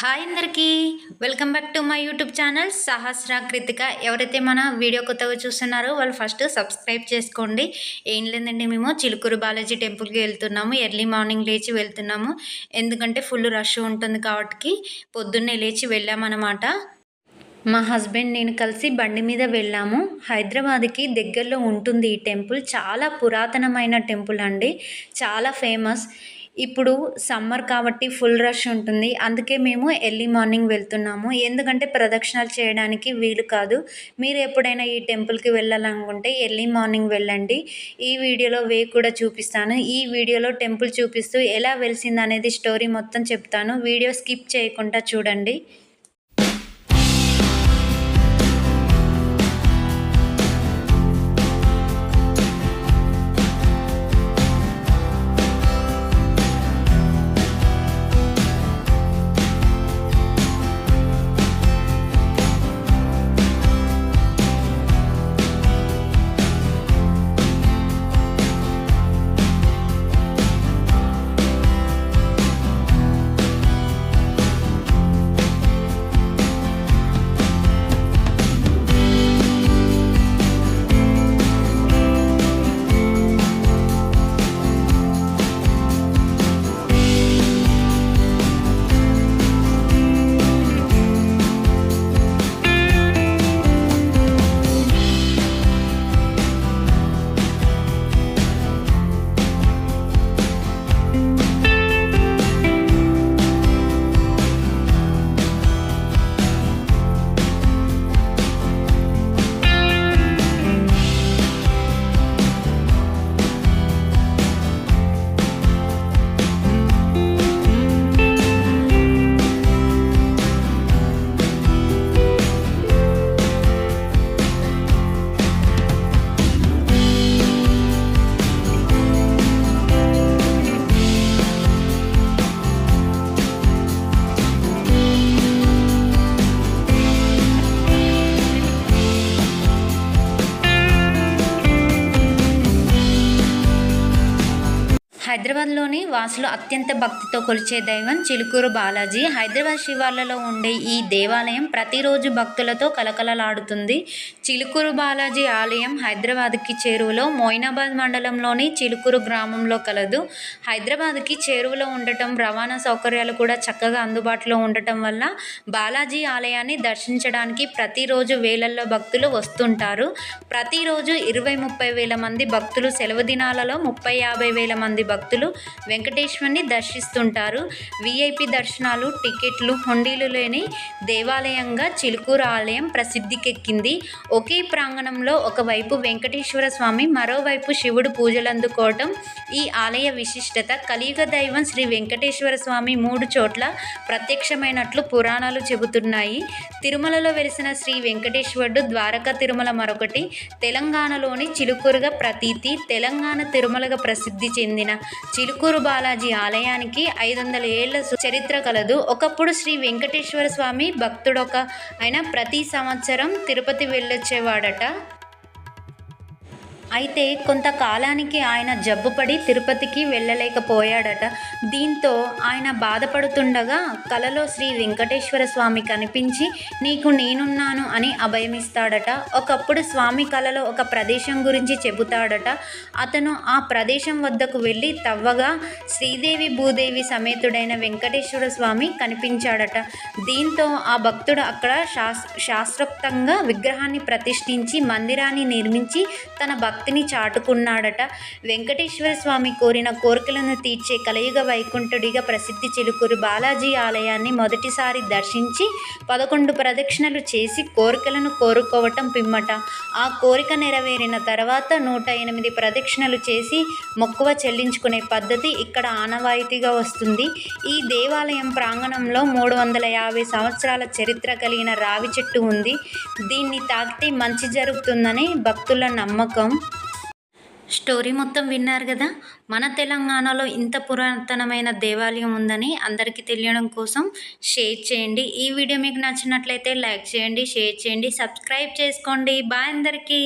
Hi అందరికీ welcome back to my YouTube channel Sahasra Krithika. ఎవరైతే మన వీడియో కొత్తగా చూస్తున్నారో వాళ్ళు ఫస్ట్ సబ్స్క్రైబ్ చేసుకోండి. ఏం లేదండి, మేము చిలుకూరు బాలాజీ టెంపుల్కి వెళ్తున్నాము. ఎర్లీ మార్నింగ్ లేచి వెళ్తున్నాము, ఎందుకంటే ఫుల్ రష్ ఉంటుంది కాబట్టి పొద్దున్నే లేచి వెళ్ళామన్నమాట. మా హస్బెండ్ నేను కలిసి బండి మీద వెళ్ళాము. హైదరాబాద్కి దగ్గరలో ఉంటుంది ఈ టెంపుల్. చాలా పురాతనమైన టెంపుల్ అండి, చాలా ఫేమస్. ఇప్పుడు సమ్మర్ కాబట్టి ఫుల్ రష్ ఉంటుంది, అందుకే మేము ఎర్లీ మార్నింగ్ వెళ్తున్నాము. ఎందుకంటే ప్రదక్షిణాలు చేయడానికి వీలు కాదు. మీరు ఎప్పుడైనా ఈ టెంపుల్కి వెళ్ళాలనుకుంటే ఎర్లీ మార్నింగ్ వెళ్ళండి. ఈ వీడియోలో వే కూడా చూపిస్తాను. ఈ వీడియోలో టెంపుల్ చూపిస్తూ ఎలా వెలిసింది అనేది స్టోరీ మొత్తం చెప్తాను. వీడియో స్కిప్ చేయకుండా చూడండి. హైదరాబాద్లోని వాసులు అత్యంత భక్తితో కొలిచే దైవం చిలుకూరు బాలాజీ. హైదరాబాద్ శివార్లలో ఉండే ఈ దేవాలయం ప్రతిరోజు భక్తులతో కలకలలాడుతుంది. చిలుకూరు బాలాజీ ఆలయం హైదరాబాద్కి చేరువలో మోయినాబాద్ మండలంలోని చిలుకూరు గ్రామంలో కలదు. హైదరాబాద్కి చేరువలో ఉండటం, రవాణా సౌకర్యాలు కూడా చక్కగా అందుబాటులో ఉండటం వల్ల బాలాజీ ఆలయాన్ని దర్శించడానికి ప్రతిరోజు వేలల్లో భక్తులు వస్తుంటారు. ప్రతిరోజు 20-30 వేల మంది భక్తులు, సెలవు దినాలలో 30-50 వేల మంది భక్తులు వెంకటేశ్వరుని దర్శిస్తుంటారు. విఐపి దర్శనాలు, టికెట్లు, హుండీలు లేని దేవాలయంగా చిలుకూరు ఆలయం ప్రసిద్ధికెక్కింది. ఒకే ప్రాంగణంలో ఒకవైపు వెంకటేశ్వర స్వామి, మరోవైపు శివుడు పూజలందుకోవటం ఈ ఆలయ విశిష్టత. కలియుగ దైవం శ్రీ వెంకటేశ్వర స్వామి 3 చోట్ల ప్రత్యక్షమైనట్లు పురాణాలు చెబుతున్నాయి. తిరుమలలో వెలిసిన శ్రీ వెంకటేశ్వరుడు, ద్వారకా తిరుమల మరొకటి. తెలంగాణలోని చిలుకూరుగా ప్రతీతి. తెలంగాణ తిరుమలగా ప్రసిద్ధి చెందిన చిలుకూరు బాలాజీ ఆలయానికి 500 ఏళ్ల చరిత్ర కలదు. ఒకప్పుడు శ్రీ వెంకటేశ్వర స్వామి భక్తుడొక ఆయన ప్రతి సంవత్సరం తిరుపతి వెళ్ళొచ్చేవాడట. అయితే కొంతకాలానికి ఆయన జబ్బుపడి తిరుపతికి వెళ్ళలేకపోయాడట. దీంతో ఆయన బాధపడుతుండగా కలలో శ్రీ వెంకటేశ్వర స్వామి కనిపించి నీకు నేనున్నాను అని అభయమిస్తాడట. ఒకప్పుడు స్వామి కలలో ఒక ప్రదేశం గురించి చెబుతాడట. అతను ఆ ప్రదేశం వద్దకు వెళ్ళి తవ్వగా శ్రీదేవి భూదేవి సమేతుడైన వెంకటేశ్వర స్వామి కనిపించాడట. దీంతో ఆ భక్తుడు అక్కడ శాస్త్రోక్తంగా విగ్రహాన్ని ప్రతిష్ఠించి మందిరాన్ని నిర్మించి తన భక్తిని చాటుకున్నాడట. వెంకటేశ్వర స్వామి కోరిన కోరికలను తీర్చే కలియుగ వైకుంఠుడిగా ప్రసిద్ధి చిలుకూరు బాలాజీ ఆలయాన్ని మొదటిసారి దర్శించి 11 ప్రదక్షిణలు చేసి కోరికలను కోరుకోవటం పిమ్మట ఆ కోరిక నెరవేరిన తర్వాత 108 ప్రదక్షిణలు చేసి మొక్కువ చెల్లించుకునే పద్ధతి ఇక్కడ ఆనవాయితీగా వస్తుంది. ఈ దేవాలయం ప్రాంగణంలో 350 సంవత్సరాల చరిత్ర కలిగిన రావి చెట్టు ఉంది. దీన్ని తాకితే మంచి జరుగుతుందని భక్తుల నమ్మకం. స్టోరీ మొత్తం విన్నారు కదా. మన తెలంగాణలో ఇంత పురాతనమైన దేవాలయం ఉందని అందరికీ తెలియడం కోసం షేర్ చేయండి. ఈ వీడియో మీకు నచ్చినట్లయితే లైక్ చేయండి, షేర్ చేయండి, సబ్స్క్రైబ్ చేసుకోండి. బాయ్ అందరికీ.